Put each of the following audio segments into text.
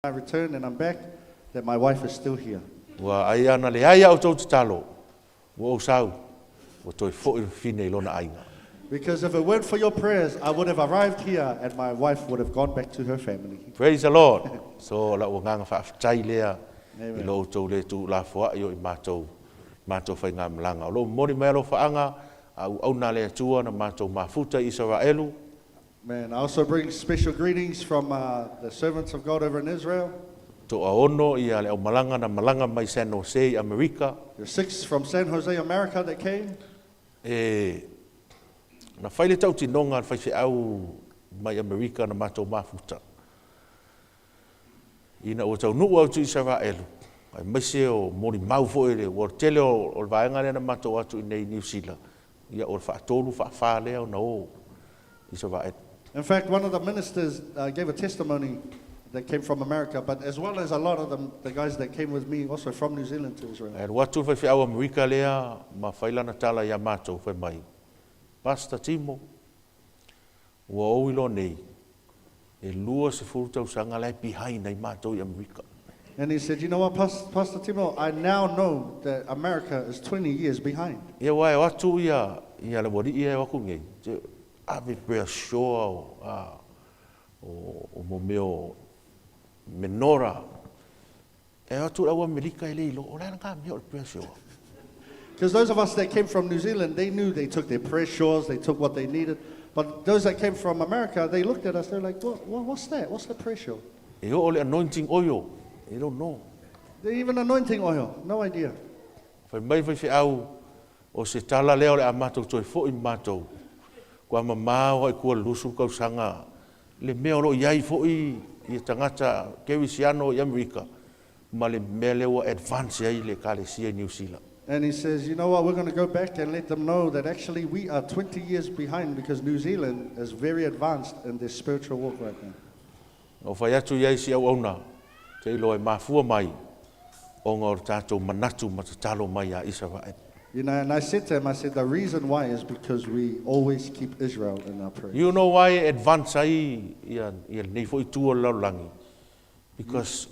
I return and I'm back, that my wife is still here. Wa ai ana le ai au tau te talo. Wa o sau. Wa toi fo fine I lona ainga. Because if it weren't for your prayers, I would have arrived here and my wife would have gone back to her family. Praise the Lord. So la o nganga fa tai lea. Amen. I lo tau le tu la fo yo I matou fai ngā malanga. O lo mori mai lo faanga au na le tua na matou mafuta Israelu. Man, I also bring special greetings from the servants of God over in Israel. To ono ia le o malanga na malanga mai San Jose, America. There's 6 from San Jose, America that came. Na whaile tau tinonga whai se au mai America na matou mafuta. Ina o tau nuu au tu Israelu. Ai maise o mori mau fo ele, o tele o vaenga le na matou atu I nei New Zealand. Ia o whaatonu whaafale o na o Israelu. In fact, one of the ministers gave a testimony that came from America, but as well as a lot of the guys that came with me, also from New Zealand to Israel. And watu whai au America lea, ma whailana tala ia matou whai mai. Pastor Timo, ua oilo nei, e lua se furu tau sanga lai pihai nei matou I America. And he said, you know what, Pastor Timo, I now know that America is 20 years behind. Ia wai watu ia le wari ia waku ngei. Ave prea shoa o mo meo menora. E watu au America ele ilo, o lana ka meo prea shoa. Because those of us that came from New Zealand, they knew they took their pressures, they took what they needed. But those that came from America, they looked at us, they're like, what's that? What's the pressure? E o le anointing oil, they don't know. They're even anointing oil, no idea. Whai mai whai au o se tala leo le a matou toi fo I matou. Kua mamao ai kua lusu kau sanga. Le mea oro iai fo I tangata Kerisiano I America. Ma le mea leo advance ai le kalesia New Zealand. And he says, you know what, we're going to go back and let them know that actually we are 20 years behind because New Zealand is very advanced in their spiritual walk right now. O whai atu iai si au auna, te ilo e mafua mai, o ngā tātou manatu matatalo mai a Israel. You know, and I said to him, I said, the reason why is because we always keep Israel in our prayers. You know why advance ai ia nei fo I tua laulangi? Because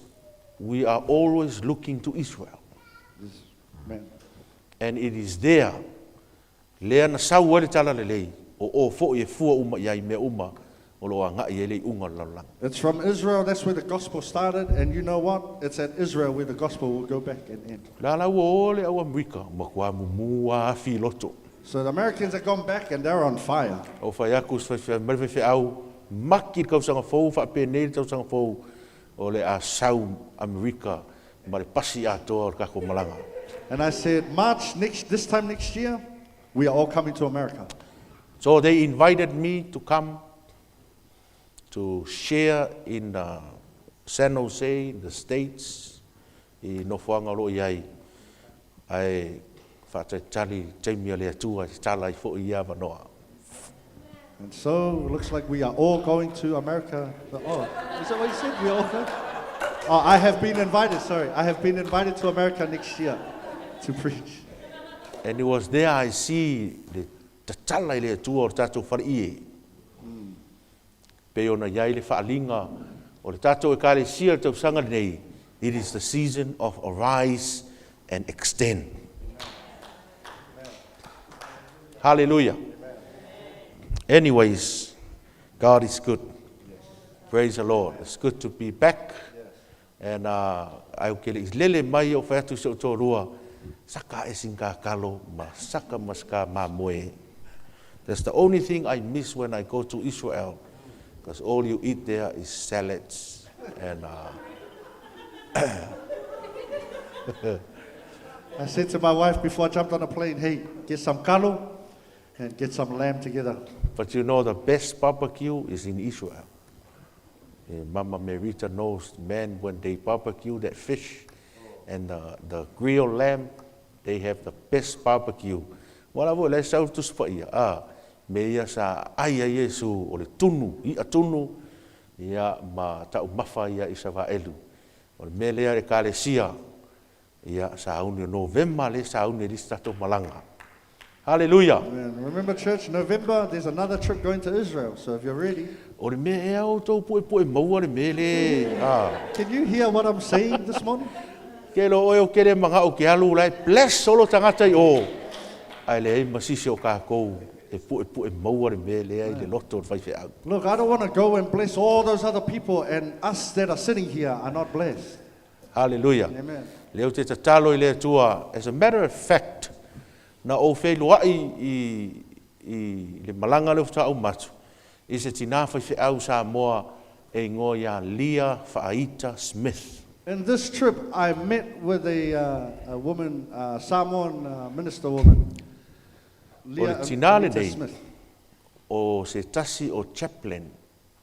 we are always looking to Israel. Man. And it is there. Lea na sau wale tala lelei. O fo I fua uma iai mea uma. O loa ngai elei unga laulangi. It's from Israel, that's where the gospel started. And you know what? It's at Israel where the gospel will go back and end. La la o le au Amerika. Makua mumua fi loto. So the Americans have gone back and they're on fire. O whai akus whai au. Maki kau sanga fau. Wha penei tau sanga fau. O le a sau Amerika. Ma le pasi atoa o kako malanga. And I said, this time next year, we are all coming to America. So they invited me to come to share in San Jose, in the States, I nofuanga lo iai. Ai whātai tali teimia lea tua, tala I fo I awa noa. And so, it looks like we are all going to America. Oh, is that what you said? We all going? Oh, I have been invited, sorry. I have been invited to America next year to preach. And it was there I see the tatala lea tua o tātou whari Pe ona iai le whaalinga o le tātou e kāre sia tau sanga nei. It is the season of arise and extend. Amen. Hallelujah. Amen. Anyways, God is good. Yes. Praise the Lord. It's good to be back. Yes. And I ukele is lele mai o whatu se o tō rua. Saka e singa kalo ma saka maska ma moe. That's the only thing I miss when I go to Israel. Because all you eat there is salads and I said to my wife before I jumped on a plane, hey, get some kalo and get some lamb together. But you know the best barbecue is in Israel. Mama Merita knows, man, when they barbecue that fish and the grilled lamb, they have the best barbecue. Wala vo le sau tu spa Meia sa aia Yesu o le tunu, I a tunu, ia ma tau mafa ia I Savaelu. O le melea le kalesia, ia sa auni o November le sa auni li stato malanga. Hallelujah. Amen. Remember, church, November, there's another trip going to Israel. So if you're ready, O le mea e au tau poe maua le mea le. can you hear what I'm saying this morning? Ke lo oe o kere manga o ke alu lai bless solo tangata i o. Ai le ei masisi o kākou e poe maua le mea le ai le loto le whaiwhi au. Look, I don't want to go and bless all those other people, and us that are sitting here are not blessed. Hallelujah. Amen. Leo te tatalo i le tua. As a matter of fact, na o whailuai i le malanga leo ta au matu. I se tina whaiwhi au sa moa e ngoia Leah Whaaita Smith. In this trip, I met with a woman, Samoan minister woman, Leah tinale Anita nei. Smith. O se tasi o chaplain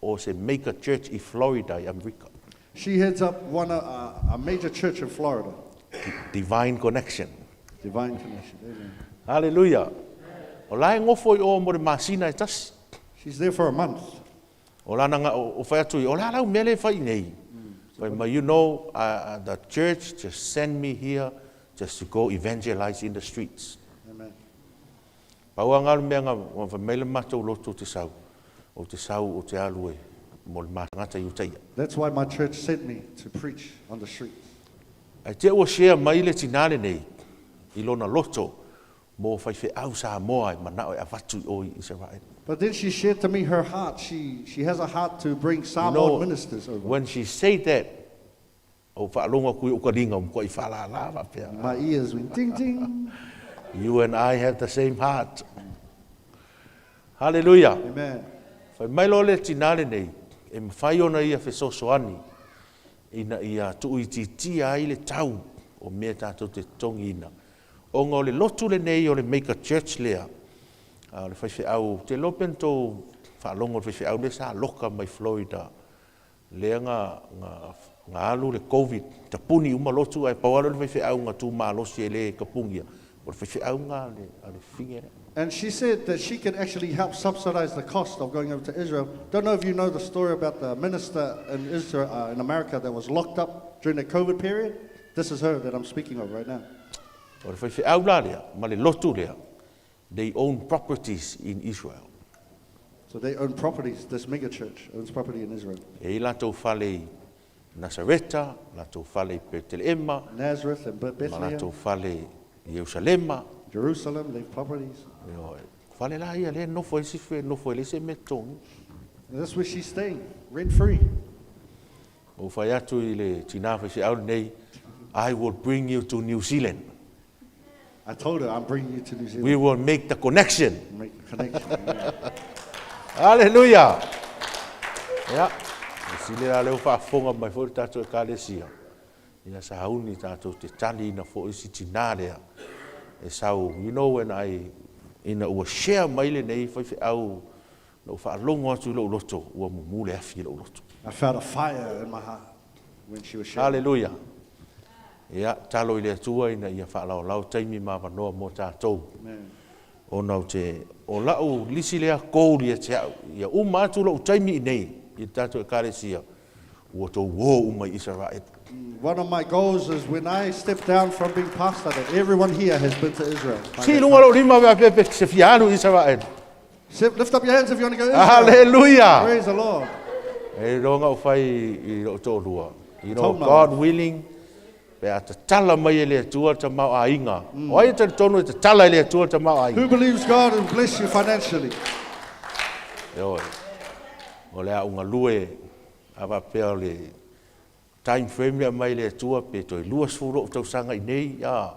o se Maker Church i Florida i Amerika. She heads up a major church in Florida. Divine Connection. Divine Connection. Amen. Hallelujah. O lai ngofo i o mo le masina e tasi. She's there for a month. O la nanga o whai atu i o la lau mele whai nei. But you know, the church just sent me here just to go evangelize in the streets. Amen. Paua ngalu mea ngā whamele mātou loto te sau. O te sau o te alue. Mo le mātangata i utaia. That's why my church sent me to preach on the streets. Ai te ua shea mai le tinale nei. I lona loto. Mo whaiwhi au sa moa i manao e awatu i o i Israel. But then she shared to me her heart. She has a heart to bring Samoan ministers over. When she said that, o whaalonga kui o ka ringa o mkoi whala lava pia. My ears went ding ding. You and I have the same heart. Hallelujah. Amen. Whai mailo le tinale nei, e mwhai ona ia whesosoani, ina ia tu i titia ai le tau o mea tātou te tongi ina. O ngā le lotu le nei o le Maker Church lea, le whaiwhi au, te lopen tō whaalongo le whaiwhi au le sa loka mai Florida, lea ngā alu le COVID, ta puni uma lotu ai pawaro le whaiwhi au ngā tū mā losi e le kapungia, o le whaiwhi au ngā le whingere. And she said that she can actually help subsidize the cost of going over to Israel. Don't know if you know the story about the minister in Israel, in America, that was locked up during the COVID period. This is her that I'm speaking of right now. O le whaiwhi au la lea, ma le lotu lea, they own properties in Israel. So they own properties. This mega church owns property in Israel. E latou whale Nasareta, latou whale Betelema, Nazareth and ma Bethlehem, latou whale Jerusalema. Jerusalem, they have properties. Whale la ia le nofo e sifu e nofo e le se me tongi. And that's where she's staying, rent-free. O whai atu i le tina whaisi au nei, I will bring you to New Zealand. I told her, I'm bringing you to New Zealand. We will make the connection. Make a connection. Yeah. Hallelujah. Ia, sile la leo whaafonga mai fōi tātou e kālesia. Ia sa hauni tātou te tali ina fōi si tina lea. E sau, you know when ina ua share mai le nei whaiwhi au, na whaalongo atu lo loto, ua mumule afi lo loto. I felt a fire in my heart when she was sharing. Hallelujah. Ia, talo i le atua ina ia whaalao lau taimi ma wanoa mo tātou. Amen. O nau te, o lau lisi lea kouri e te au. Ia uma atu lau taimi i nei, i tātou e kāresia, ua tō wō uma i Israel. One of my goals is when I step down from being pastor, that everyone here has been to Israel. Si lunga lau rima wea pepe se fianu Israel. Lift up your hands if you want to go to Israel. Hallelujah. Praise the Lord. E ronga o whai i ro tō rua. You know, Told my God willing, pe a te tala mai e le atua ta mau a inga. O ai te tonu e te tala e le atua ta mau a Who inga. believes God will bless you financially? E oi. O lea unga lue, awa pēo le time frame lea mai le atua, pe toi lua sfuro o tausanga i nei, ia.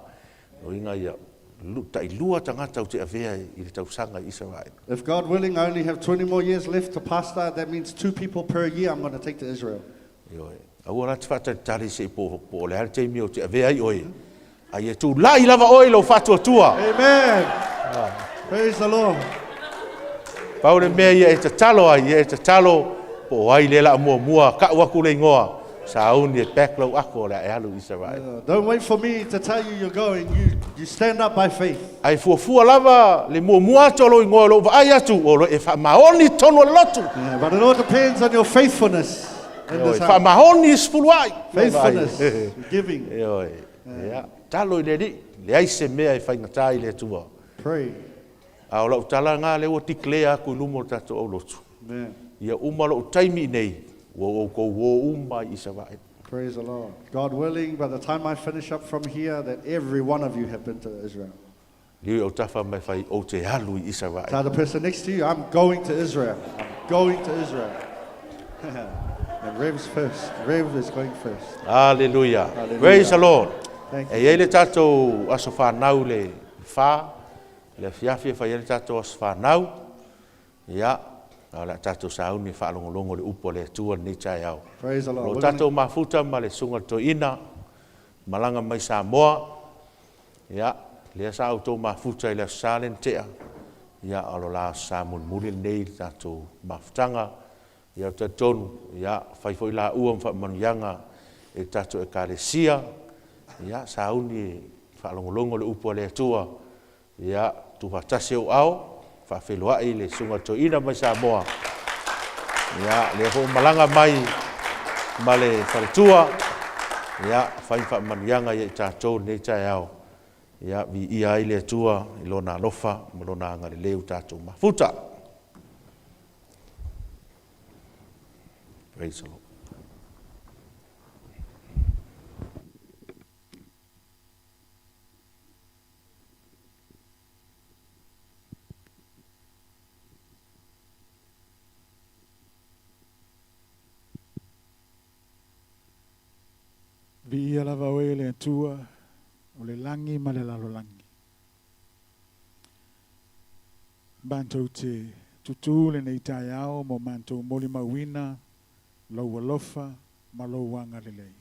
O inga ia, tai lua tangata o te avea i le tausanga i Israel. If God willing, I only have 20 more years left to pastor. That means 2 people per year I'm going to take to Israel. E oi. Aua rati whata tari se po le hare teimi o te avea i oi. Ai e tū lai lava oi lo whatua tua. Amen. Praise the Lord. Paure mea ia e te talo ai, ia e te talo po ai le la mua ka waku le ngoa. Sa auni e peklo ako le alu Israel. Don't wait for me to tell you you're going. You stand up by faith. Ai fuafua lava le mua tolo i ngoa lo va ai atu o lo e wha maoni tono lotu. Yeah, but it all depends on your faithfulness in this Wha house. maoni spulu ai. Faithfulness, giving. Ia, talo i le ri, le ai se mea e whaingatai le tua. Pray. A o lau tala ngā leo tiklea ku lumo tato o lotu. Amen. Ia umalo taimi nei, wo ko wo umma i Israel. Praise the Lord. God willing, by the time I finish up from here, that every one of you have been to Israel. Liu o tafa mai fai o te halu i Israel. Tell the person next to you, I'm going to Israel. I'm going to Israel. And Rev's first. Rev is going first. Hallelujah. Hallelujah. Praise the Lord. Thank you. E ele tato aso whanau le wha, le fiafi fai ele tato aso whanau, ia, la tato sauni whaalongolongo le upo le tua ni tai au. Praise the Lo Lord. tato mafuta ma le sunga to ina, malanga mai Samoa, ia, le sa auto mafuta i le salen tea, ia alo la Samoan muli nei tato mafutanga, ia tatonu, ia fai foi la uam fa manuyanga e tato e kalesia, ia sauni whaalongolongo le upo le tua, ia tu fatase o au, whawheloai le sunga to ina mai Samoa, ia le ho malanga mai ma le whaletua, ia fai wha manuyanga i tato nei tai au, ia vi ia i le tua i lona alofa, ma lona ngare leu tato mafuta. Praise the Lord. Vi ia lava oe le atua o le langi ma le lalo langi. Bantou te tutu le nei tai ao mo mantou moli mawina, lau alofa, ma lau wanga le lei.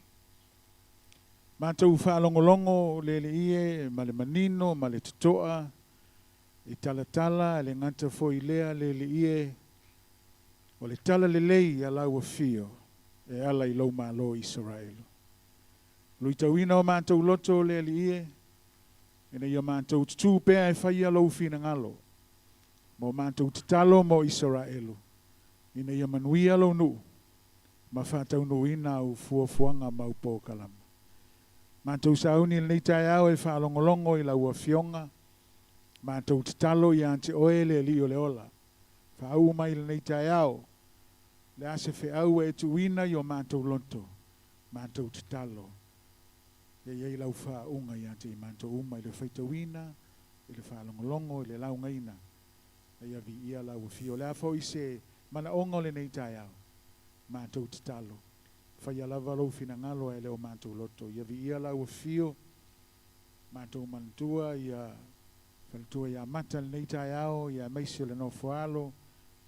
Mantou whaalongolongo le le ie, ma le manino, ma le tutoa, i talatala, le nganta fo i lea le le ie, o le tala le lei a lau a fio, e ala i lau malo Israelu. Lui tauina o mātou loto le ie, ina ia mātou tutu pēa e whaia lau fina ngalo. Mo mātou titalo mo Israelu. Ina ia manuia lau nu, ma whātau nuina au fuafuanga mau pō kalama. Mātou sauni le neitai au e whaalongolongo i lau a fionga, mātou titalo i ante oe le li o le ola. Whaau mai le neitai au, le ase au e tuina i o mātou loto, mātou titalo. Ia lau wha unga i ante i manto uma i le whaitawina, i le whaalongolongo, i le lau ngaina. Ia vi ia lau fio. Le afo i se mana ongo le nei tai au. Mātou titalo. Whaia lava lau fina ngalo e leo mātou loto. Ia vi ia lau fio. Mātou mantua ia whalitua ia mata le nei tai au, ia maisio le no foalo,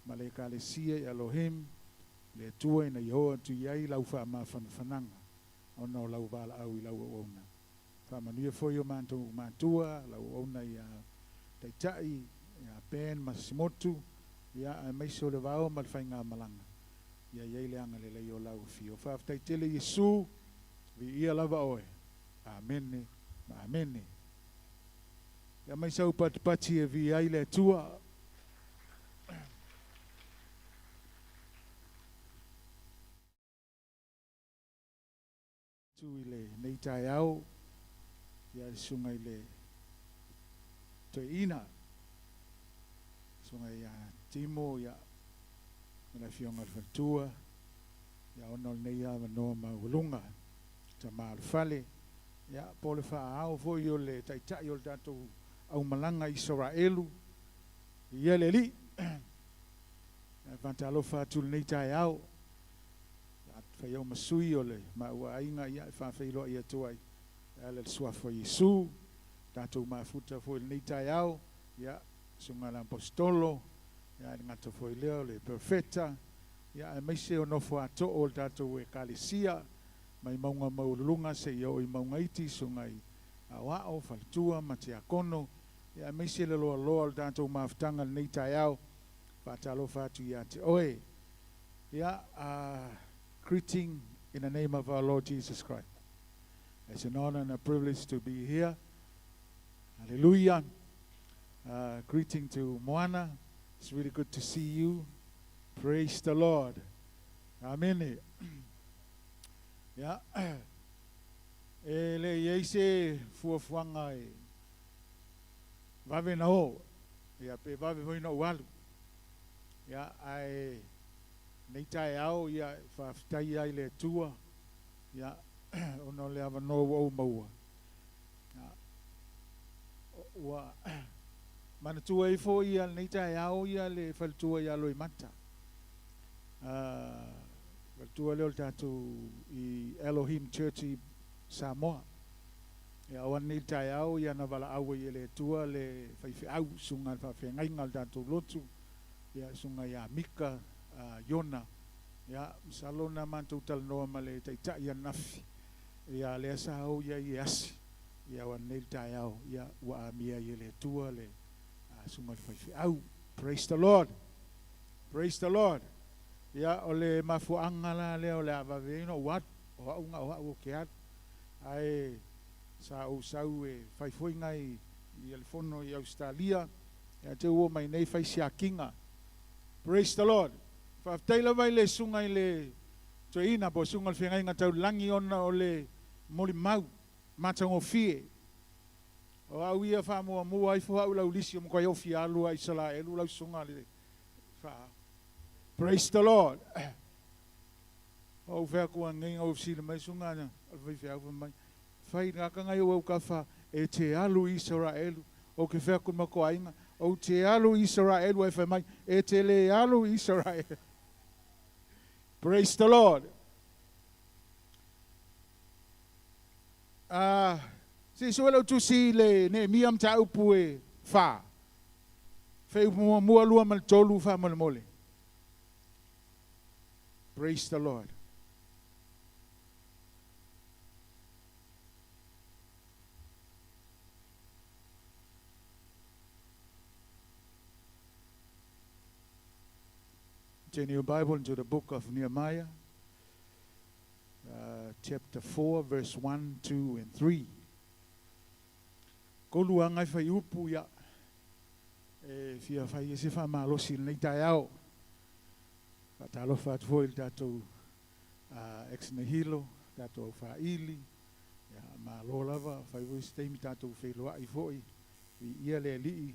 ma le kalesia i Elohim, le tua ina Yehoa tu iai lau wha ma whananga. Ona o lau wala au i lau o ona. Whamanuia foi o mātou mātua, lau ona i a taitai, i a pen masimotu, i a maiso le wao ma le whainga malanga. Ia iei le anga le lei o lau fio. Whaftaitele Yesu, vi ia lava oe. Amene, ma amene. Ia maisau patipati e vi ai le tua. Tu i le nei tai au, ia sunga i le toi ina, sunga ia timo, ia la fionga le fatua, ia ono nei a manoa ma ulunga, ta maa le fale, ia po le faa au fo i o le taitai o le tatou au malanga Israelu, ia le li, ia vantalo faa tu le nei tai au, fa yo masui ole ma wa inga ia fa fa ilo ia tuai ala sua fo Yesu tatu ma futa fo ni tai au ia sunga la apostolo ia ngata fo ile le perfetta ia mai se ono fo ato o tatu e kalesia mai maunga maulunga se yo i maunga iti sunga i awa o fa tua ma te akono ia mai se le lo tatu ma ftanga ni tai au fa talo fa tu ia te oe ia greeting in the name of our Lord Jesus Christ. It's an honor and a privilege to be here. Hallelujah. Greeting to Moana. It's really good to see you. Praise the Lord. Amen. Yeah. Ele yeise fuafuanga e vave na ho. Ia pe vave hoi no walu. Ia ai nei tai au ia whaftai ai le tua. Ia ono le ava no o maua. Ua mana tua i fo ia nei tai au ia le whaltua ia loi mata. Whaltua leo tātou i Elohim Church i Samoa. Ia awan nei tai au ia na wala au i le tua le whaifi au sunga whawhengai ngal tātou lotu. Ia sunga ia Mika Yona. Ia salona mantou talanoa ma le taita ia nafi. Ia le asa au ia i asi. Ia awan nei tai au ia wa amia i le tua le sunga le whaifi au. Praise the Lord. Praise the Lord. Ia o le mafuanga la leo le avaveino wat o aunga o au ke at. Ai sa o sau e whaifoi ngai i Alifono i Australia. Ia te ua mai nei whaisia kinga. Praise the Lord. Whaftaila vai le sunga i le toina po sunga le whengai ngatau langi ona o le moli mau. Matango fie. O au ia wha mua mua ai wha lau lisi o mkoi ofi alu ai sala elu lau sunga le wha. Praise the Lord. O whea kua ngai ngau sila mai sunga na. Alwai whea kua mai. Whai ngaka ngai o au ka wha e te alu Israelu. O ke whea kua mako ainga. O te alu Israelu e whai mai. E te le alu Israelu. Praise the Lord. Si suelo tu si le ne miam ta upu e fa. Fe mua lua mal tolu fa mal mole. Praise the Lord. Turn your Bible into the book of Nehemiah, chapter 4, verse 1, 2, and 3. Ko lua ngai whai upu ia. Fia whai ese wha malosi nei tai au. Whatalo wha atu hoi tātou ex nehilo, tātou wha ili. Ma lo lava, whai voice teimi tātou whailoa i foi. I ia le lii,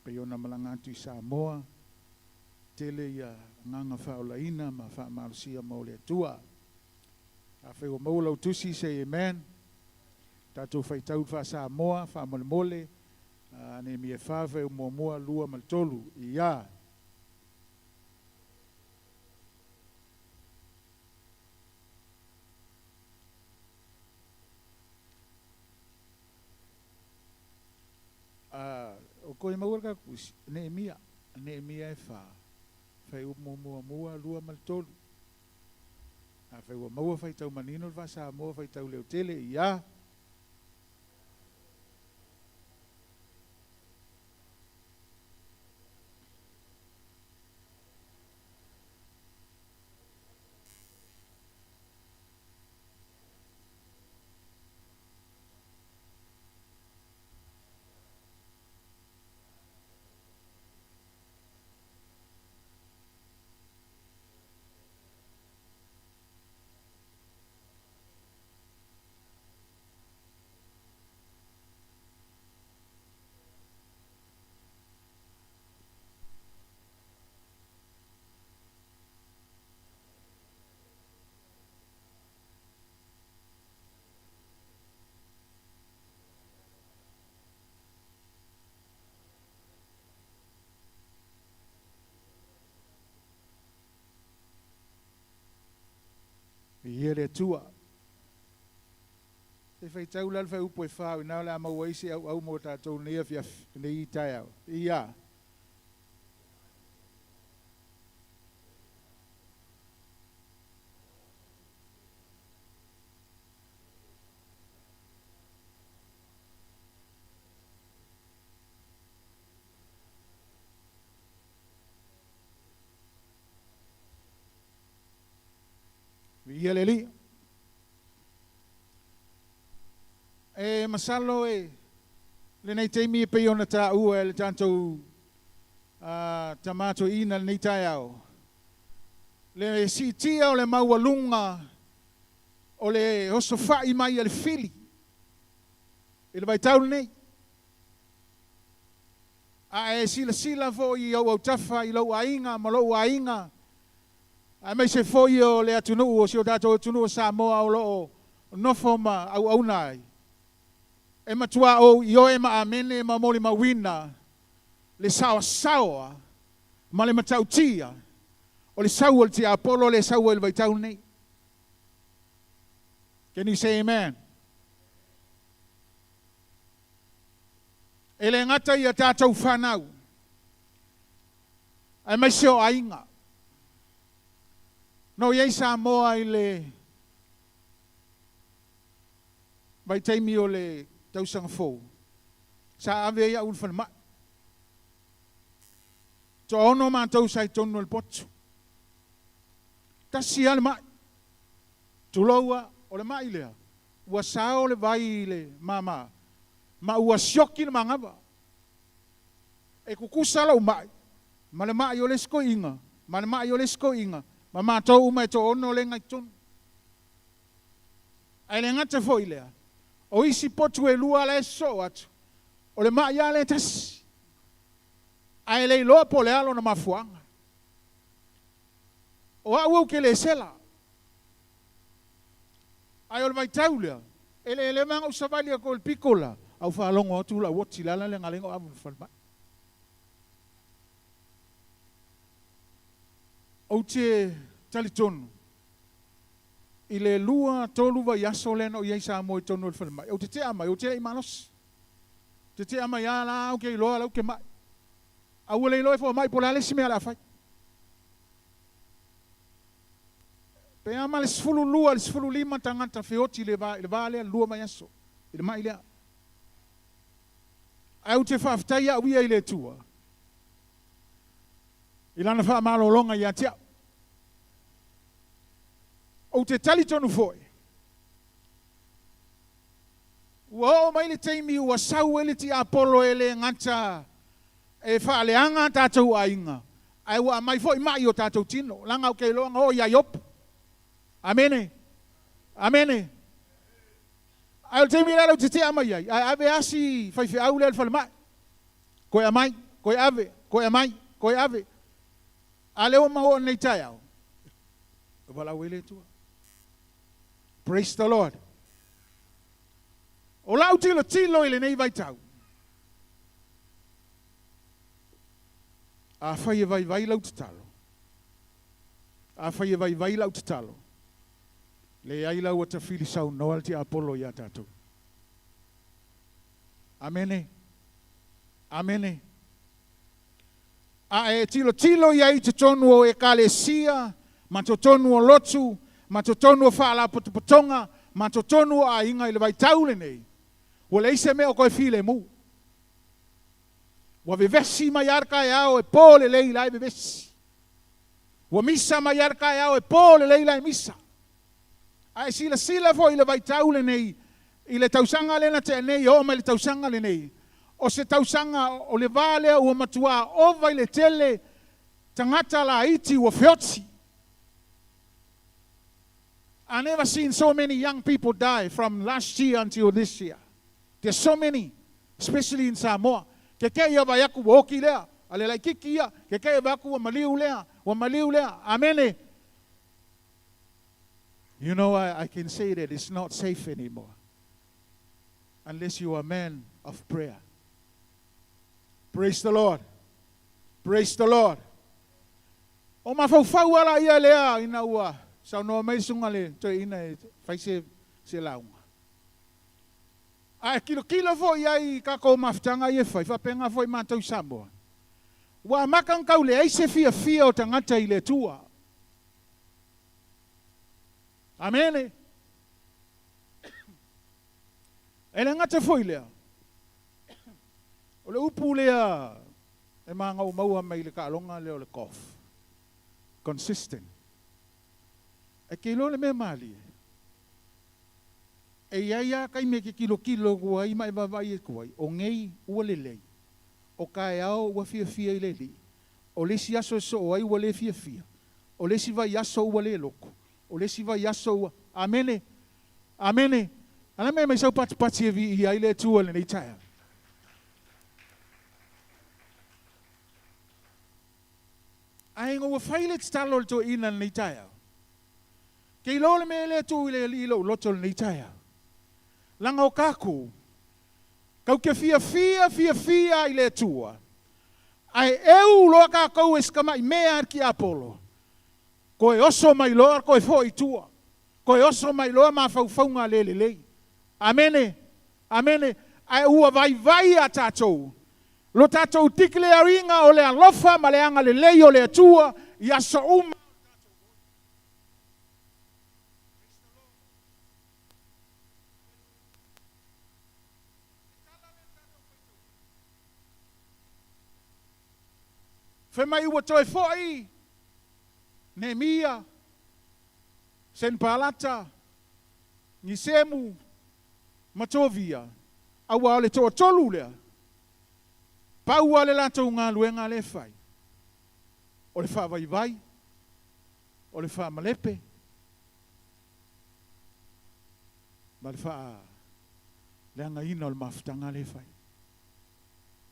pe ona malangatu i Samoa. Tele ia nganga whaolaina ma wha malosia mo le tua. A whai o maulau tusi, say amen. Tātou whai tau wha Samoa, wha mole mole. Ne mi e whawhe o mua lua maltolu. Ia. O koe mauraka kusi, Nehemia e wha. Whai o mua lua maltolu. A whai o maua whai tau manino wha Samoa, whai tau leo tele. Ia. Ia le tua. E whai tau lal whai upo e whau, nao la mau waisi au mo tātou nea fiaf, nei i tai au. Ia. Ia le li. E masalo e le nei teimi e pei ona tā ua e le tātou tamato ina le nei tai au. Le si tia o le maua lunga o le oso whai mai le fili. E le vai tau nei. A e sila fo I au tafa I lau ainga, ma lau ainga. A mai se fo I o le atunu o si o dato atunu o Samoa o lo nofo ma au nai. E matua o I o e ma amene ma moli ma wina. Le sawa, ma le matautia. O le sawa le tia Apollo, le sawa le vaitau nei. Can you say amen? E le ngata I a tātou whanau. Ai mai se o ainga. No iei Samoa I le vai teimi o le tausanga fōu. Sa ave ia un whanama. To ono mātou sai tonu le potu. Tasi ale mai. Tuloua o le mai lea. Ua sao le vai le mama. Ma ua sioki le mangava. E kukusa lau mai. Ma le mai o le sko inga. Ma le mai o le sko inga. Ma mātou uma e to ono le ngai tonu. Ai le ngata fo I lea. O isi potu e lua le so atu. O le mai ale tasi. Ai le loa po le alo na mafuanga. O au ke le sela. Ai o le vai tau lea. Ele manga usavali a ko le pikola. Au whaalongo atu la woti lala le ngalengo amu whalma. O te talitonu. I le lua tolu wa yaso lena o iei sa mo I tonu le whalma. O te ama, o te imanos. Te ama ya la au ke iloa lau ke mai. Au le iloa fo mai po la le simea la fai. Pe ama le sfulu lua, le sfulu lima tangata feoti le vale lua mai yaso. I le mai lea. Au te whaftai au ia I le tua. I lana wha malolonga I atia. O te talitonu foi. Ua o mai le teimi ua sau ele ti Apollo ele ngata e wha leanga tātou ainga. Ai ua mai foi mai o tātou tino. Langa o kei loanga o ia iop. Amene. Amene. Ai o teimi lalo te te amai ai. Ai ave asi whaiwhi au lea whale mai. Koe amai, koe ave, koe amai, koe ave. A leo maho nei tai au. Wala wele tua. Praise the Lord. O lau tilo ele nei vai tau. A whai e vai lau te talo. A whai e vai lau te talo. Le ai lau a ta whili sau noal te Apollo ia tātou. Amene. Amene. A e tilo iai te tonu o ekalesia, ma te tonu o lotu, ma te tonu o whaala potonga, ma te tonu o a inga I le vai taule nei. Wa le ise mea o koe while mu. Wa vevesi mai arka e ao e pōle lei lai vevesi. Wa misa mai arka e ao e pōle lei lai misa. A e sila fo I le vai taule nei, I le tausanga lena te nei, o mai le tausanga le nei. O se tausanga o le vale ua matua ova I le tele tangata la iti ua feoti. I never seen so many young people die from last year until this year. There's so many, especially in Samoa. Ke ia vai aku wa oki lea, ale lai kiki ia, ke vai aku wa maliu lea, amene. You know, I can say that it's not safe anymore. Unless you are a man of prayer. Praise the Lord. Praise the Lord. O mafau ala ia lea ina ua. Sau no mai sunga le to ina fai se launga. Ai kilo fo ia ka ko maftanga ia fai fa penga fo matau Samoa. Wa makang kau le ai se fia o tangata I le tua. Amene. Ele ngata fo lea. O le upu lea e manga o maua mai le kaalonga leo le kof. Consistent. E kilo le me mali. E ia kai me ke kilo kua I mai vavai e kuai. O ngei ua le lei. O kai ao ua fia I le li. O le si aso so o ai ua le fia. O le si vai aso ua le loko. O le si vai aso ua. Amene. Amene. Ana me mai sau pati e vi I ai le tua le nei taia. Ai ngā whailet stalo to ina nei tai au. Kei lo le me le tu ile ilo loto nei tai au. Langa o kaku. Kau ke fia ile tua. Ai eu loa ka kau eskama i mea ki Apollo. Koe oso mai loa koe fo i tua. Koe oso mai loa ma faufaunga lei. Amene. Amene. Ai ua vai a tātou. Lo tātou tikile a ringa o le alofa ma le anga lei o le atua i aso uma. Whemai ua toi foi, Nehemia, Senpalata, Nisemu, Matovia, aua o le toa tolu lea, paua le latou ngā luenga le whai, o le wha vai, o le wha malepe, ma le wha leanga ina o le mafutanga le whai.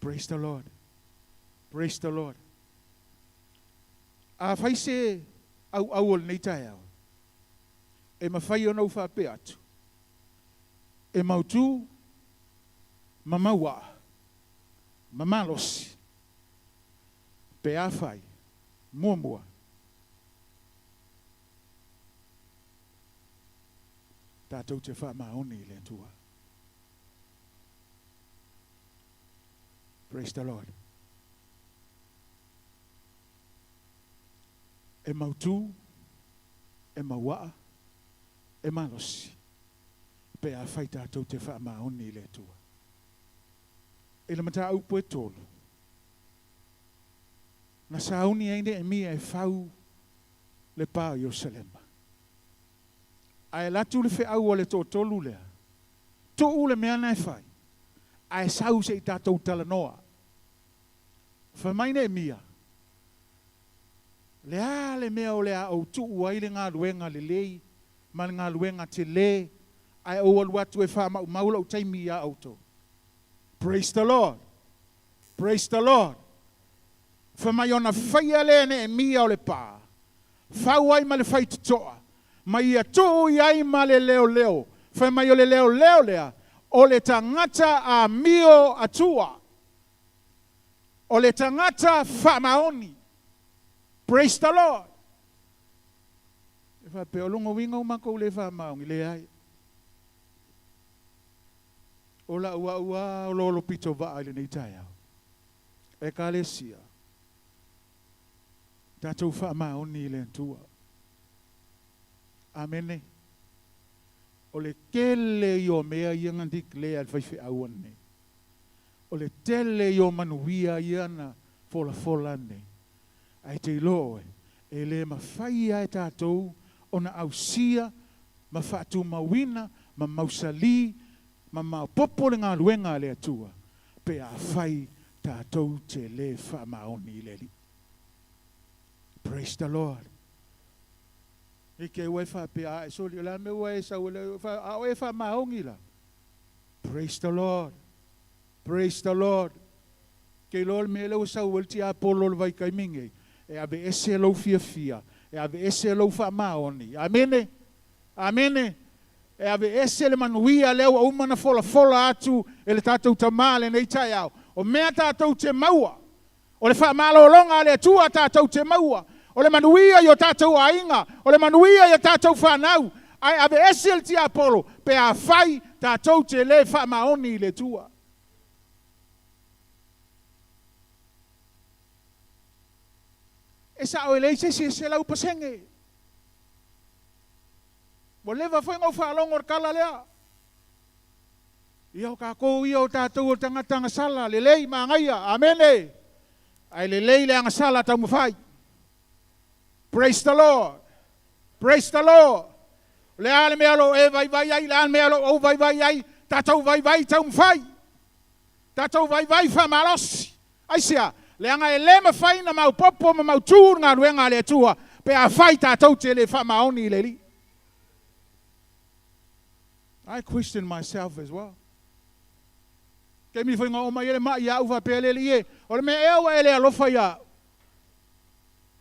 Praise the Lord. Praise the Lord. A whai se au o le nei tae au. E mawhai o nau whape atu. E mautu, mamaua, mamalosi, pe a whai, muamua. Tātou te wha maoni le tua. Praise the Lord. E mautu, e maua, e malosi. Pe a whai tātou te wha maoni le tua. E le mata upo e tolu. Na sauni aine e mia e whau le pā Ierusalema. Ai latu le whi au o le tō tolu lea. Tō ule mea nei whai. Ai sau se i tātou talanoa. Whamaine e mia. Lea le mea o lea au tu uaile ngā luenga le lei. Ma ngā luenga te le. Ai o alu atu e wha maula o taimi a auto. Praise the Lord. Praise the Lord. Whamai ona whaia le ne e mia o le pā. Whau ai ma le whai tutoa. Mai a tō i ai ma le leo. Whamai o le leo lea. O le tangata a mio atua. O le tangata whamaoni. Praise the Lord. E wha pe o longo winga o mako le whamaoni le ai. O la ua o lolo pito va ai le nei tai au. E ka le sia. Tātou whamaoni le tua. Amene. O le kele i o mea i angandik lea al whaiwhi awane. O le tele i o manuia i ana fola ne. Ai te loe, e le mawhai ai tātou, o na ausia, ma whatu mawina, ma mausali, ma maupopo le ngā luenga le atua, pe a whai tātou te le whamaoni le li. Praise the Lord. Ike ue whape a e soli, la me ue sa ule, a ue whamaongi la. Praise the Lord. Praise the Lord. Ke lol me le sa ule ti a polo le vai kai minge. E ave ese lo fia. E ave ese lo whamaoni. Amene. Amene. E ave ese le manuia leo o umana fola atu e le tātou tamale nei tai au. O mea tātou te maua. O le whamalo longa le tua tātou te maua. O le manuia i o tātou ainga. O le manuia i o tātou whanau. Ai ave ese le ti apolo. Pe a whai tātou te le whamaoni le tua. E sa o elei se lau pasenge. Mo lewa foi ngau whaalongo kala lea. Ia o kako ia o tātou o tangatanga sala. Lelei maangaia. Amene. Ai lelei le anga sala tau mawhai. Praise the Lord. Praise the Lord. Le ale mea lo e vai ai. Le ale mea lo o vai ai. Tātou vai tau mawhai. Tātou vai whamalosi. Ai sea. Le anga e le mawhai na mau popo ma mau tūr ngā ruenga le tua. Pe a whai tātou te le whamaoni le li. I question myself as well. Ke mi whainga o mai ele mai au wha pele li e. O le me ewa ele alofa ia.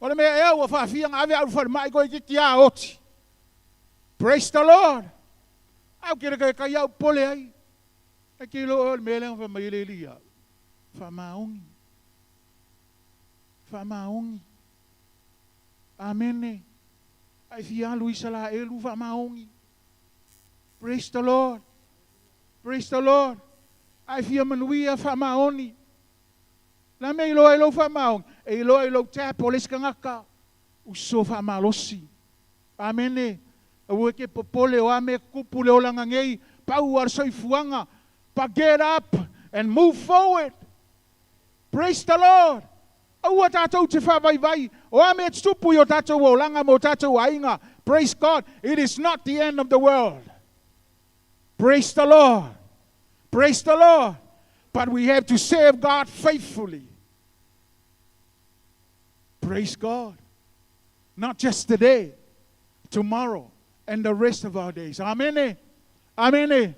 Ole me e o fa fianga ave au fa mai ko ki a oti. Praise the Lord. Au kira ka ia pole ai. E ki lo me le fa mai le lia. Fa maungi. Fa maungi. Amen. Ai fia Luisa la elu fa maungi. Praise the Lord. Praise the Lord. Ai fia manuia fa maoni. La me ilo fa maung. E ilo te polis kangaka. Uso fa malosi. Amen. O ke popole o ame kupu le olanga ngei. Pau ar soifuanga. Pa get up and move forward. Praise the Lord. O tatou te fa vai. O ame tupu yo tatou o langa mo tatou ainga. Praise God. It is not the end of the world. Praise the Lord. Praise the Lord. But we have to serve God faithfully. Praise God. Not just today, tomorrow, and the rest of our days. Amen. Amen.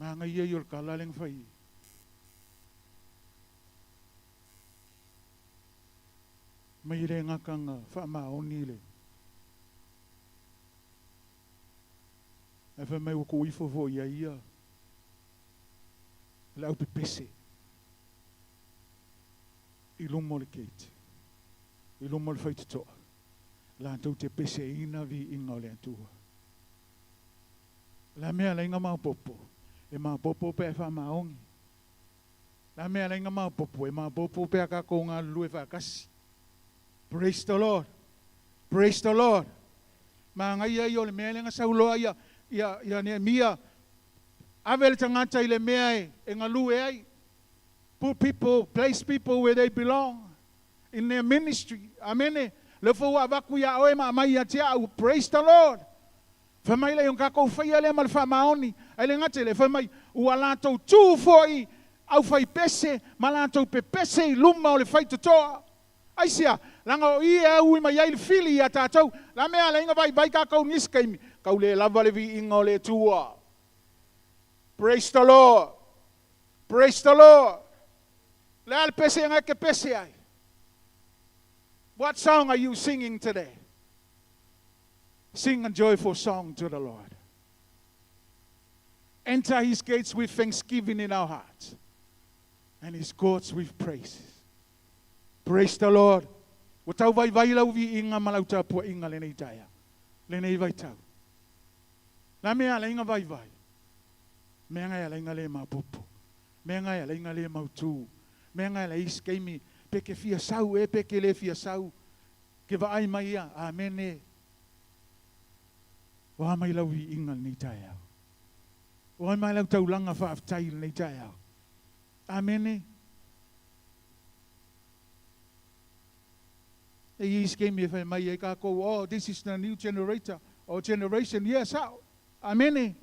Mga yayol kalaling fay. May nga kang famaon nile. Efa may ukui fo ya ia. Lau pepese. Ilum molekate. Ilum mol fai to. La tau te pese ina vi inga le tua. La mea la inga popo. E popo pe fa maongi. La mea la inga popo. E popo pe ka ko nga lue fa kasi. Praise the Lord. Praise the Lord. Mga ia yo le mea nga saulo ia. Ya ne mia avel tangata ile mea e ngalu e ai. Put people, place people where they belong in their ministry. Amen. Le fo wa baku ya oe ma mai ya tia. Praise the Lord. Fa mai le yung kako fa ya le mal fa maoni. Ai le ngate le fa mai u alato tu foi au fai pese malato pe pese luma o le fai totoa. Ai sia langa o ia u mai ai fili ya tatou. La mea le inga vai kako niskaimi. Kau le lava le vi inga o le tua. Praise the Lord. Praise the Lord. Le al pese nga ke pese ai. What song are you singing today? Sing a joyful song to the Lord. Enter his gates with thanksgiving in our hearts and his courts with praises. Praise the Lord. Watau vai lau vi inga malauta po inga le nei taia. Le nei vai tau. La mea la inga vai. Mea ngai la inga le mapopo. Mea ngai la inga le mautu. Mea ngai la iskaimi. Peke fia sau peke le fia sau. Ke va ai mai ia. Amen. Wa mai lau vi inga nei taia. Wa mai lau tau langa fa aftai nei taia. Amen. E iskaimi fa mai ka ko, oh, this is the new generator or generation. Yes, how? Amen.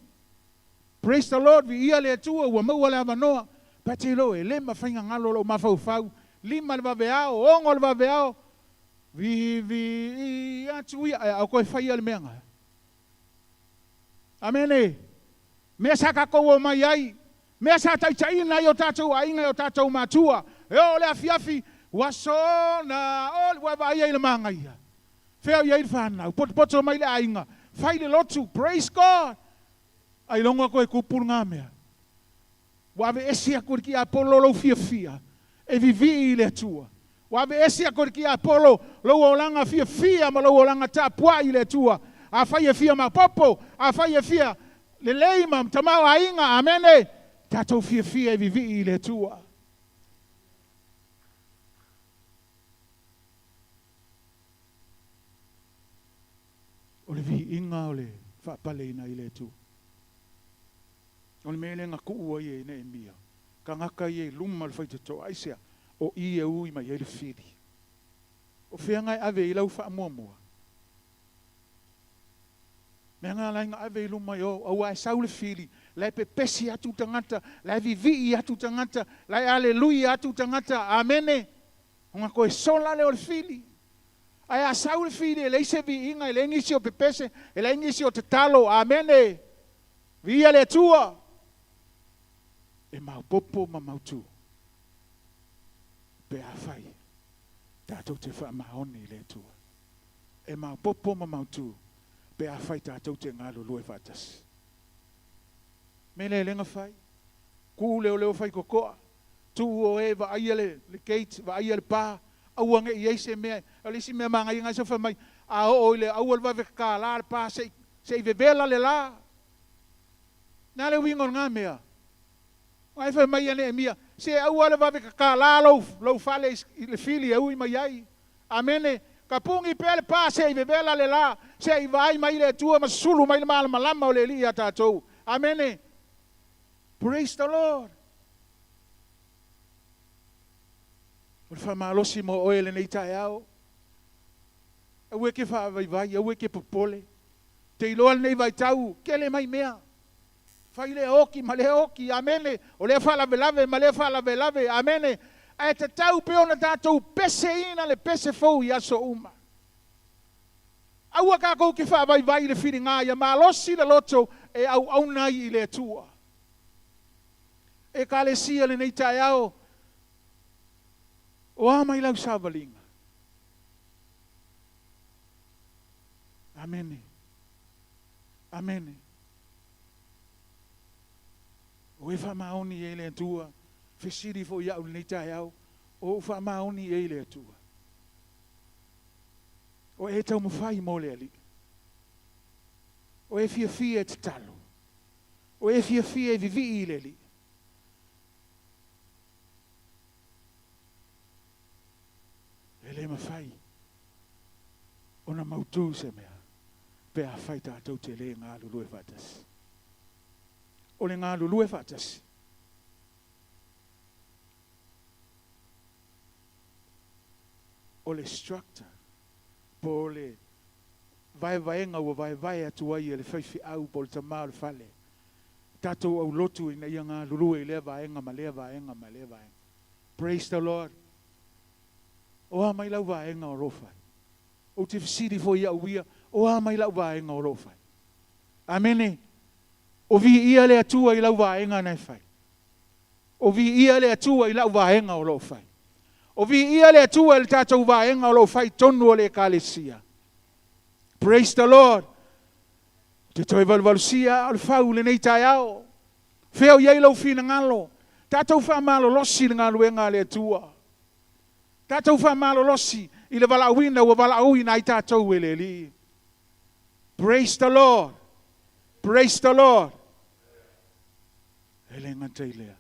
Praise the Lord. Vi ia le tua wa mau la vanoa. Patelo e le mafinga ngalo lo mafau. Lima le vaveao, ongo le vaveao. Vi atu ia a ko fai le menga. Amen. Me sa ka ko mai ai. Me sa tai tai na yo tatou ainga yo tatou matua. E o le afiafi wasona o wa vai le manga ia. Feo ia fana. Poto mai le ainga. Fai le lotu. Praise God. Ai longa ko e kupul ngamea. Wa ve esia ko ki apolo lo fia. E vivi le tua. Wa ve esia ko ki apolo lo olanga fia ma lo olanga tapua ile tua. A fai fia ma popo, a fai fia le leima tamau ainga. Amen. Tato fia e vivi ile tua. Ole vi inga ole fa pale na ile tu. Ole mele nga ku ye ne mbia. Kangaka ye lumal fa to aisia o ie ui mai ele fili. O fianga ave ila fa momo. Menga lainga ave luma yo o ai saule fili. La pepesi atu tangata, la vivi atu tangata, la aleluia atu tangata. Amen. Nga ko sola le o fili. Ai a saule fili le se vi inga le ngisi o pepese, le ngisi o talo. Amen. Via le tua. E mau popo ma mau tu. Pe a fai. tātou te whaamahoni le tua. E mau popo ma mautu, pe a whai tātou te ngā lulu e whātasi. Me le lenga whai, ku leo whai kokoa, tu o e wa aia le gate, wa aia le pā, auange i eise mea, alisi mea manga i ngai sa whamai, a o le aual wa veka la le pā, se i vevela le la. Nā le wingon ngā mea, ngai whamai ane e mia, se aual wa veka la lau whale le fili au i mai ai. Amene, ka pungi pele pā, se i vevela le la, se i vai mai le tua, ma sulu mai le malama o le li a tātou. Amene. Praise the Lord. Ora whamalosi mo oele nei tae au. Aue ke whaavai, aue ke popole. Te iloa nei vai tau, kele mai mea. Whai le oki, ma le oki, amene. O le whalavelave, ma le whalavelave, amene. E te tau peona tātou pese ina le pese fau i aso uma. Aua kako ke whaavai le whiri ngā, ia malosi le loto e au nai i le tua. E ka le sia le nei tae au, o amai lau savalinga. Amene. Amene. O e whamaoni e le tua, whesiri fo iau le nei tae au, o whamaoni e le tua. O e tau mawhai mo le ali. O e fia e te talo. O e fia e vivi i le ali. E le mawhai, o na mautu se mea, pe a whai tātou te le ngā lulu e whatasi. O le ngā lulu e whatasi. O le structure, po le vaenga ua vai atuai e le whaifi au po le tamau le whale. Tātou au lotu i na ia ngā lulu e lea vaenga ma lea vaenga ma lea vaenga. Praise the Lord. O a mai lau vaenga o rofai. O te whisiri fo ia uia, o a mai lau vaenga o rofai. Amene. O vi ia le atua i lau vaenga nei fai. O vi ia le atua i lau vaenga o rofai. O vi ia le atua i le tātou vaenga o rofai tonu o le kalesia. Praise the Lord. Te toi valvalusia o le fau le nei tai ao. Feo iei lau fina ngalo. Tātou wha malo losi le ngalo e ngā le atua. Tātou wha malolosi i le walauina ua walauina i tātou e le li. Praise the Lord. Praise the Lord. E le ngata i lea.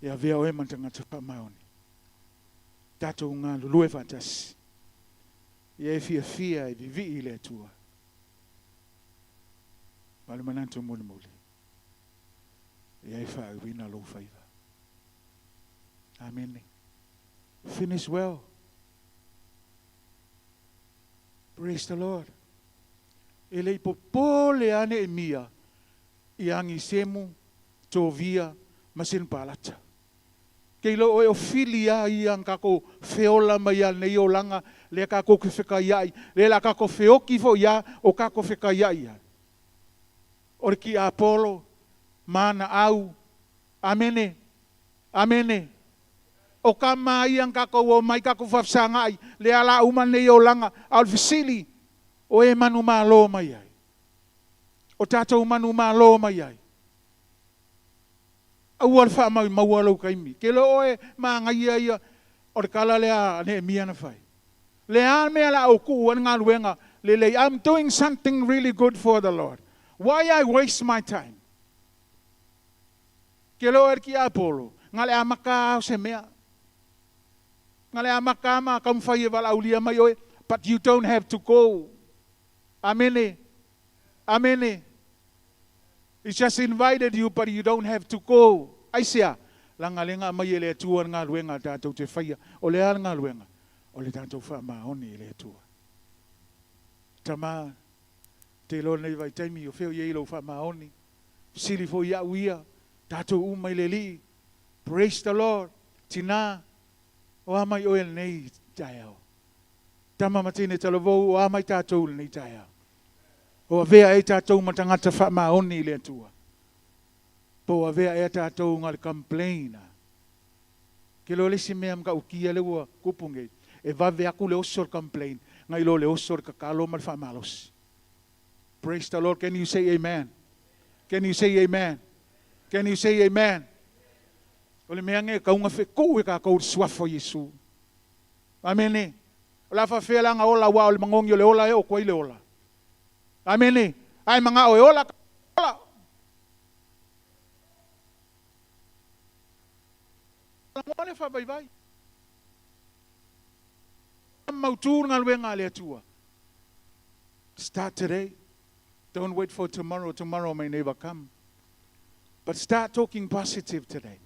Ia vea o e mantangata whamaoni. Tātou ngā lulu e whatasi. Ia e fia e vivi i le atua. Malu manantu muli muli. Ia e wha wina lo whaiva. Amen. Finish well. Praise the Lord. E lei popole ane e mia i angi semu tovia masin palata. Kei lo o filia i ang kako feola mai nei o langa le kako ke whekaiai. Le la kako feoki fo ia o kako whekaiai. Ore ki Apollo, mana au. Amene. Amene. O ka mai ang kako o mai kako whafsangai, le ala uman nei o langa, al fisili, o e manu malo mai ai. O tātou manu malo mai ai. Au al wha mai maualo kaimi. Ke lo oe maa ngai ia, o le kala lea ne mia na whai. Lea mea la o ku an ngā luenga, le I'm doing something really good for the Lord. Why I waste my time? Ke lo er ki Apollo, ngā le amaka se mea. Ngale amakama kam fai wala ulia mai oe, but you don't have to go. Amene. Amene. It's just invited you, but you don't have to go. Aisia, langa lenga mai ele tua ngā luenga tātou te whaia, o le ala ngā luenga, o le tātou wha maoni ele tua. Tama, te lo nei vai taimi o wheo iei lo wha maoni, siri fo ia uia, tātou umai le li, praise the Lord, tina, o amai oel nei tai au. Tama matine talavou o amai tātou nei tai au. O avea e tātou matangata wha maoni le atua. Po avea e tātou ngā le complaina. Ke lo le si mea mga ukia le ua kupunge. E vave aku le osor complain. Ngai lo le osor kakalo mal whamalos. Praise the Lord. Can you say amen? Can you say amen? Can you say amen? O le mea nge kaunga whekou e ka kou suafo Yesu. Amene. O la whawhelanga ola wa o le mangongi o le ola e o koi le ola. Amene. Ai mga o e ola. Ola. Ngone fa vai vai. Mautur ngalwe ngale atua. Start today. Don't wait for tomorrow. Tomorrow may never come. But start talking positive today.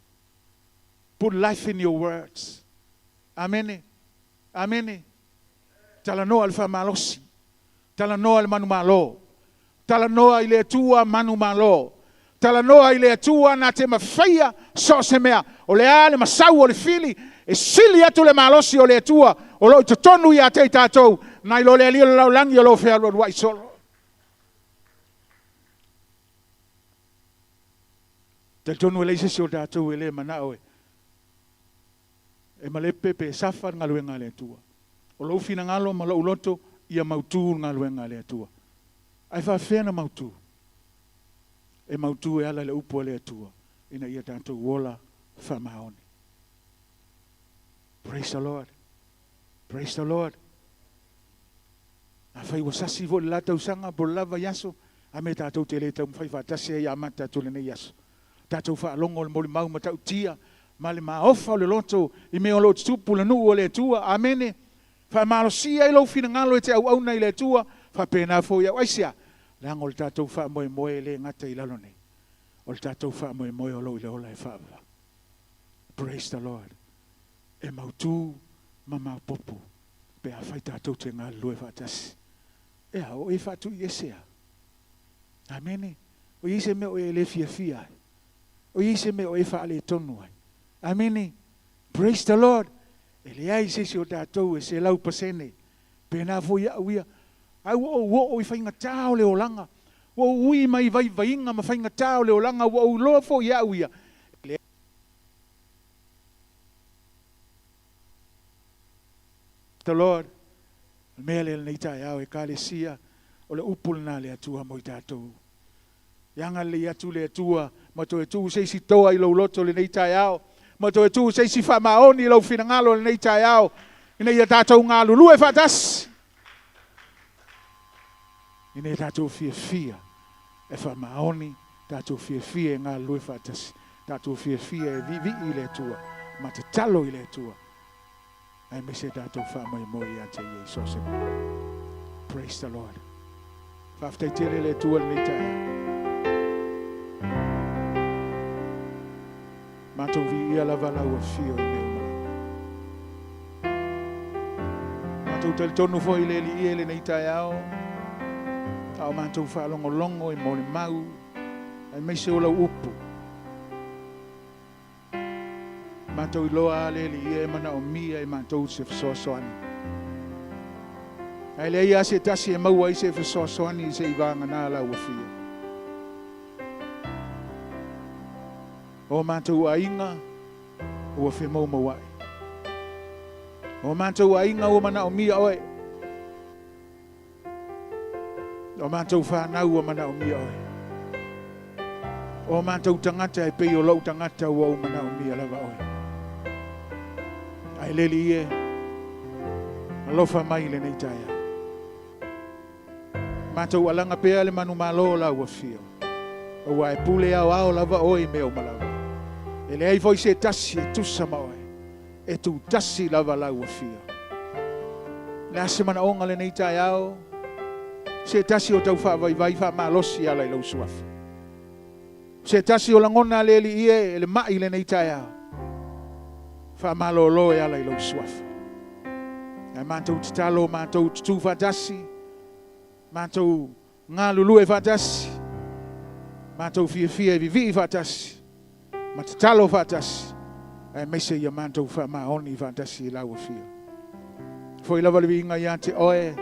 Put life in your words. Amen. Amen. Tala no alfa malosi. Tala no al manu malo. Tala no ile tua manu malo. Tala no ile tua na te mafia so se mea. O le ale masau o le fili. E sili atu le malosi o le tua. O lo te tonu ia te tatou. Na ilo le alio lau langi o lo fea lo wai solo. Te tonu ele se o tatou ele mana oe. E malepe pe safar ngalue ngale atua. O lo fina ngalo ma lo uloto ia mautu ngalue ngale atua. Ai fa fena mautu. E mautu e ala le upo le atua. Ina ia tanto wola fa maoni. Praise the Lord. Praise the Lord. A fai wasasi vo la tau sanga por lava yaso. A me tatou te le tau fai fa tase ia mata tole ne yaso. Tatou fa longo le moli mau matau tia. Male ma ofa le loto I me o lo tupu le nu o le tua. Amene. Fa malo sia I lo fina ngalo e te au au nei le tua. Fa pena fo ia waisia. Lango le tatou fa moe moe le ngata I lalo nei. O le tatou fa moe moe o lo I le ola e fa. Praise the Lord. E mautu mama popu. Pe a fai tatou te ngā lue fa tasi. E a o e fa tu yesea. Amene. O yese me o e le fia fia. O yese me o e fa ale tonu ai. Amene. Praise the Lord. E le ai se o tatou e se lau pasene. Pena fo ia uia. Ai wo I whainga tau le olanga. Wo ui mai vai vainga ma whainga tau le olanga. Wo loa fo ia uia. The Lord. Mele le neitai au e kalesia. O le upul na le atua mo I tatou. Yanga le atu le atua. Ma to e tu se si toa I lo loto le neitai au. Ma to e tu se si wha maoni lau whina ngalo le neitai au. Ina ia tātou ngā lulu e whatas. Ina ia tātou fia fia e wha maoni. Tātou fia fia e ngā lulu e whatas. Tātou fia fia e vivi I le tua. Ma te talo I le tua. Ai me se tātou wha mai moi a te iei sose. Praise the Lord. Whaftai tele le tua le neitai au. Matou vi ia lava lau a fio I meu mana. Matou tele tonu fo I le li ia le neitai au. Tau matou wha longo longo I mole mau. Ai me se o lau upu. Matou I loa le li ia mana o mia I matou se fisoasoani. Ai le ia se tasi e maua I se fisoasoani I se I vanga nā lau a fio. O mātou a inga, o whi mau mawai. O mātou a inga, o mana o mia oe. O mātou whanau o mana o mia oe. O mātou tangata e pei o lau tangata o mana o mia lava oe. Ai leli e, alofa mai le nei taia. Mātou alanga pea le manu malo la ua fio. O wa e pule au lava oe me o malawa. E le ai foi se tasi e tusa maoe. E tu tasi lava lau a fia. Le ase mana onga le nei tai au. Se tasi o tau wha vai wha malosi ala I lau suafa. Se tasi o langona le li ie e le mai le nei tai au. Wha malo loe ala I lau suafa. E mātou titalo, mātou tutu whatasi. Mātou ngā lulu e whatasi. Mātou fia fia e vivi whatasi. Ma te talo whatasi. E mese ia mātou wha maoni whatasi I lau a fia. Foi lava lewi inga ia te oe.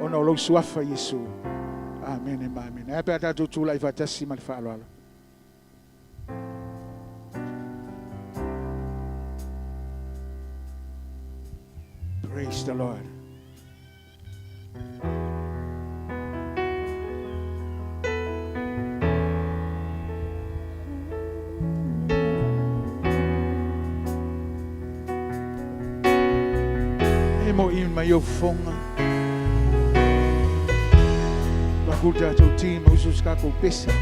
Ona o lau suafa Yesu. Amen e amen. E pēr tātou tūlai whatasi ma le whaaloalo. Praise the Lord. Mo in mai o fonga. La kuta to team usus ka ko pesa.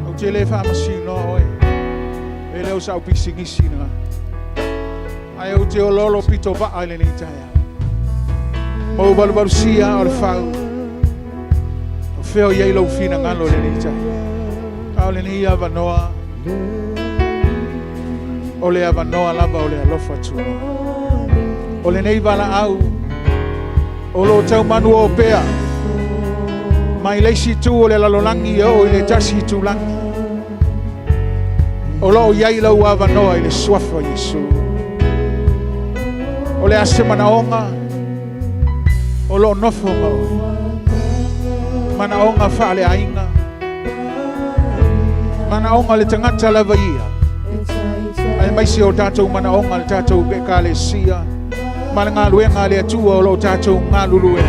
O te le fa masino oi. Ele o sa pising isina. Ai o te o lolo pito va ale ni taya. Mo balu sia o fa. O feo ye lo fina ngalo le ni taya. Ka le ni ava noa. Ole avanoa lava ole alofa tula. Ole nei vala au. Olo tau manu o pea. Mai leisi tu ole lalolangi o ile tasi tu langi. Olo o yai lau avanoa ile suafa Yesu. Ole ase manaonga. Olo nofo mau. Manaonga faale ainga. Manaonga le tangata lava ia. Ai mai si o tātou manaonga le tātou beka le sia. Mana ngā luenga le atua o lo tātou ngā lulue.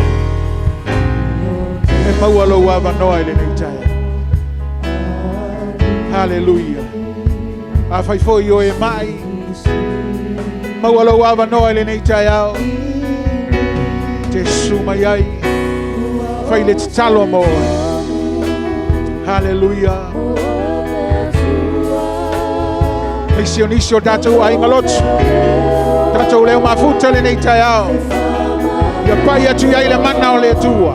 E maua lo wa wanoa ele nei taia. Hallelujah. A fai foi o e mai. Maua lo wa wanoa ele nei taia. Te suma iai. Fai le talo mo. Hallelujah. Misionisio tātou ai ngalotu. Tātou leo mafuta le nei tai au. Ia pai atu iai le mana o le atua.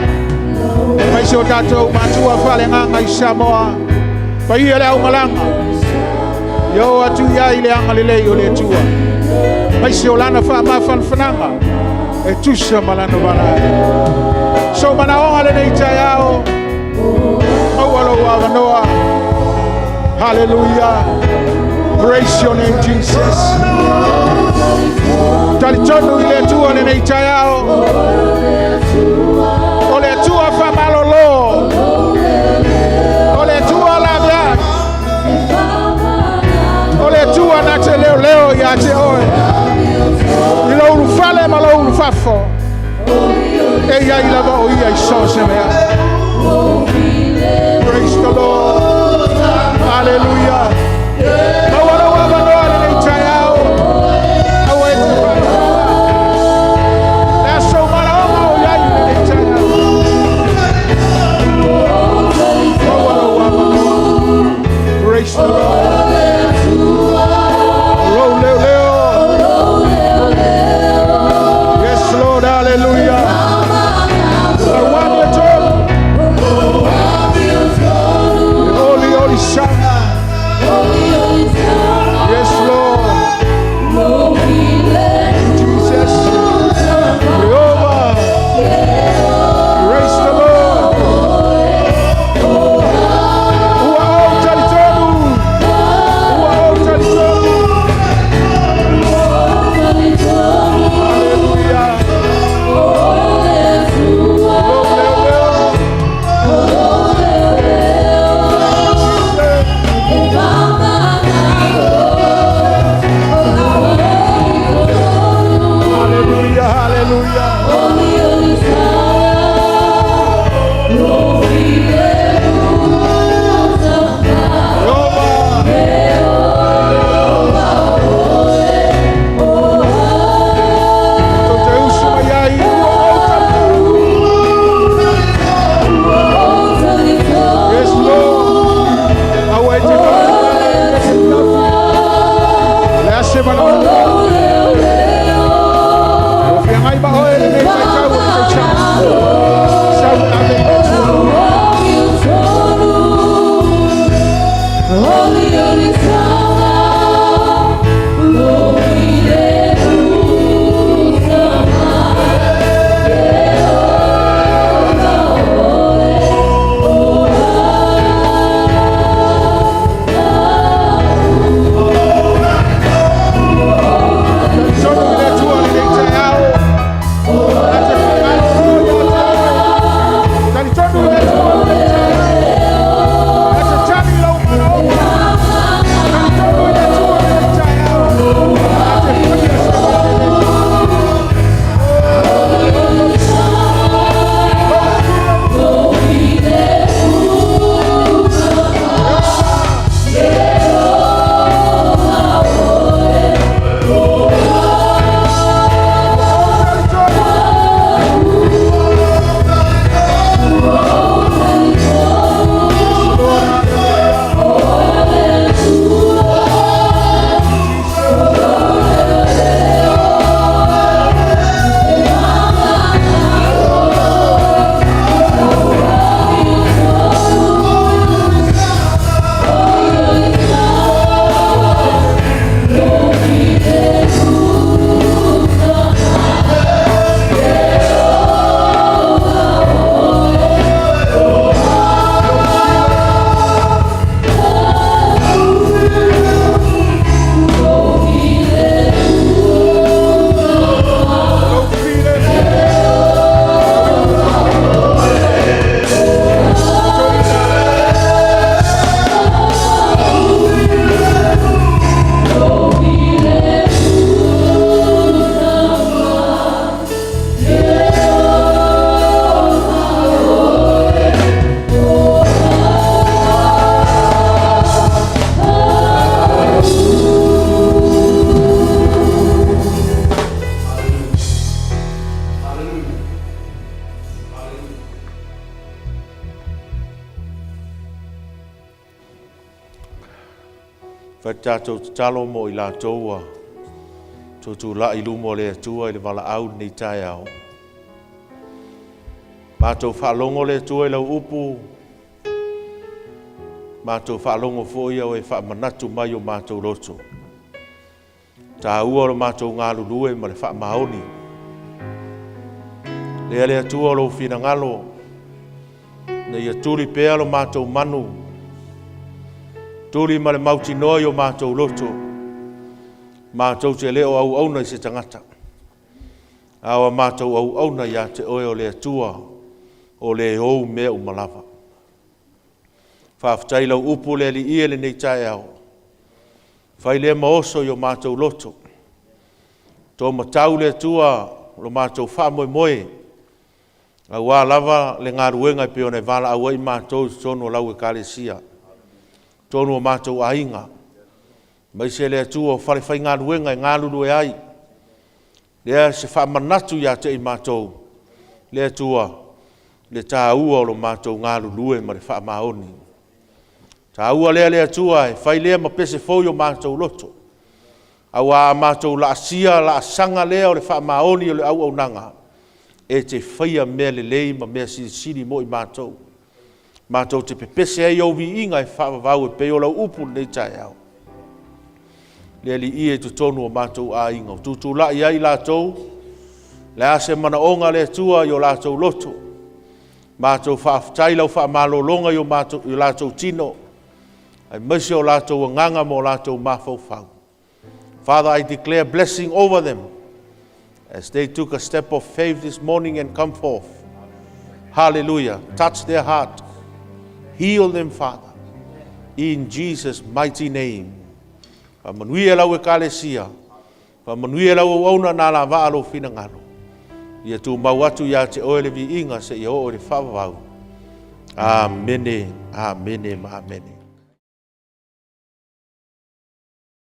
Maisio tātou matua whale nganga I Samoa. Pai ia le au malanga. Ia o atu iai le anga le lei o le atua. Maisio lana wha mawhan whananga. E tusa malano wala. So manaonga le nei tai au. Maualo wa wanoa. Hallelujah. Praise your name, Jesus. Talitonu ile atua le nei tai au. O le atua wha malolo. O le atua la via. O le atua na te leo leo ia te oe. I lo ulu fale ma lo ulu fafo. E ia I lava o ia I so se mea. Praise the Lord. Hallelujah. Praise the Lord. Yes, Lord, hallelujah. I want you to holy, holy Son. Whata tau talo mo I la toua. Tu la I lumo le tua I le wala au nei tai au. Mātou whaalongo le tua I lau upu. Mātou whaalongo fo ia o e whaamanatu mai o mātou roto. Tā ua lo mātou ngā lulue ma le whaamaoni. Lea lea tua lo whina ngalo. Na ia turi pēa lo mātou manu. Turi ma le mauti noi o mātou roto. Mātou te leo au auna I se tangata. Awa mātou au auna ia te oe o lea tua o le ou mea umalava. Whaafitai lau upu le li ie le nei tae au. Whai lea maoso I o mātou loto. Tō matau lea tua lo mātou whaamoe moe. A wā lava le ngā ruenga I peo nei wala awa I mātou tonu o lau e kālesia. Tonu o mātou ainga. Mai se lea tua o whare whai ngā ruenga I ngā lulu e ai. Lea se whaamanatu ia te I mātou. Lea tua le tā ua o lo mātou ngā lulu e ma le whaamaoni. Tā ua lea tua e whai lea ma pese fau o mātou loto. A wā mātou la asia, la asanga lea o le whaamaoni o le au au nanga. E te whaia mea le lei ma mea siri mo I mātou. Mātou te pepese ai au vi inga e whaavavau e peo lau upu nei tai au. Lea li ie tu tonu o mātou a inga. Tutu la I ai lātou. Le ase mana onga lea tua I o lātou loto. Mātou whaafitai lau whaamalolonga I o lātou tino. Ai mese o lātou nganga mo lātou mawhauwhau. Father, I declare blessing over them as they took a step of faith this morning and come forth. Hallelujah. Touch their heart. Heal them, Father. In Jesus' mighty name. Pamanuia lau e kālesia. Pamanuia lau o auna nā la waalo whina ngalo. Ia tu mauatu ia te oele vi inga se ia o le whawawau. Amene, amene, amene.